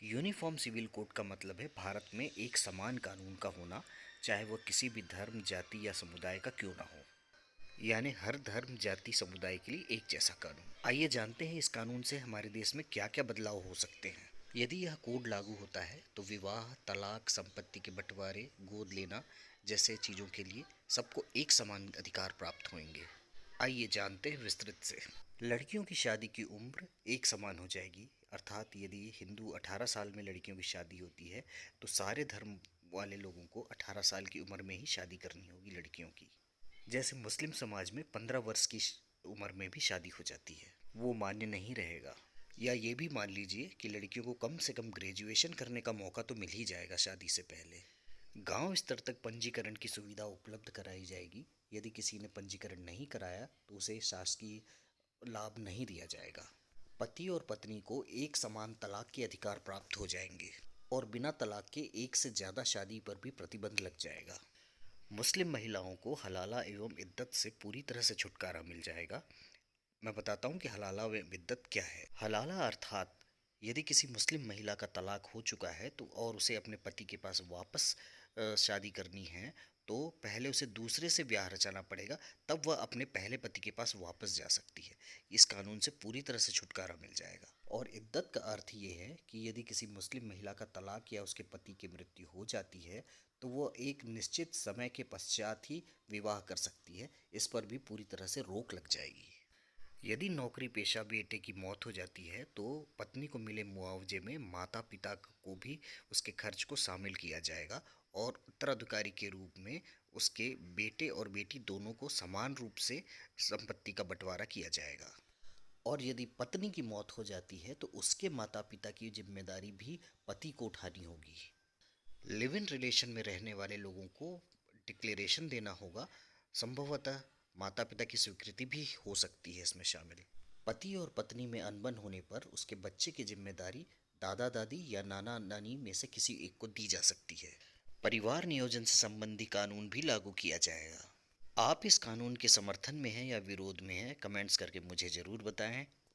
Uniform civil code का मतलब है भारत में एक समान कानून का होना, चाहे वह किसी भी धर्म, जाति या समुदाय का क्यों ना हो। यानी हर धर्म, जाति, समुदाय के लिए एक जैसा कानून। आइए जानते हैं इस कानून से हमारे देश में क्या क्या बदलाव हो सकते हैं। यदि यह कोड लागू होता है तो विवाह, तलाक, संपत्ति के बंटवारे, गोद लेना जैसे चीज़ों के लिए सबको एक समान अधिकार प्राप्त होंगे। आइए जानते हैं विस्तृत से। लड़कियों की शादी की उम्र एक समान हो जाएगी, अर्थात यदि हिंदू 18 साल में लड़कियों की शादी होती है तो सारे धर्म वाले लोगों को 18 साल की उम्र में ही शादी करनी होगी लड़कियों की। जैसे मुस्लिम समाज में 15 वर्ष की उम्र में भी शादी हो जाती है, वो मान्य नहीं रहेगा। या ये भी मान लीजिए कि लड़कियों को कम से कम ग्रेजुएशन करने का मौका तो मिल ही जाएगा शादी से पहले। गांव स्तर तक पंजीकरण की सुविधा उपलब्ध कराई जाएगी। यदि किसी ने पंजीकरण नहीं कराया तो उसे शासकीय लाभ नहीं दिया जाएगा। पति और पत्नी को एक समान तलाक के अधिकार प्राप्त हो जाएंगे और बिना तलाक के एक से ज़्यादा शादी पर भी प्रतिबंध लग जाएगा। मुस्लिम महिलाओं को हलाला एवं इद्दत से पूरी तरह से छुटकारा मिल जाएगा। मैं बताता हूँ कि हलाला व इद्दत क्या है। हलाला अर्थात यदि किसी मुस्लिम महिला का तलाक हो चुका है तो और उसे अपने पति के पास वापस शादी करनी है तो पहले उसे दूसरे से ब्याह रचाना पड़ेगा, तब वह अपने पहले पति के पास वापस जा सकती है। इस कानून से पूरी तरह से छुटकारा मिल जाएगा। और इद्दत का अर्थ ये है कि यदि किसी मुस्लिम महिला का तलाक या उसके पति की मृत्यु हो जाती है तो वो एक निश्चित समय के पश्चात ही विवाह कर सकती है। इस पर भी पूरी तरह से रोक लग जाएगी। यदि नौकरी पेशा बेटे की मौत हो जाती है तो पत्नी को मिले मुआवजे में माता पिता को भी उसके खर्च को शामिल किया जाएगा और उत्तराधिकारी के रूप में उसके बेटे और बेटी दोनों को समान रूप से संपत्ति का बंटवारा किया जाएगा। और यदि पत्नी की मौत हो जाती है तो उसके माता पिता की जिम्मेदारी भी पति को उठानी होगी। लिव इन रिलेशन में रहने वाले लोगों को डिक्लेरेशन देना होगा। संभवतः माता पिता की स्वीकृति भी हो सकती है इसमें शामिल। पति और पत्नी में अनबन होने पर उसके बच्चे की जिम्मेदारी दादा दादी या नाना नानी में से किसी एक को दी जा सकती है। परिवार नियोजन से संबंधी कानून भी लागू किया जाएगा। आप इस कानून के समर्थन में हैं या विरोध में हैं, कमेंट्स करके मुझे ज़रूर बताएं।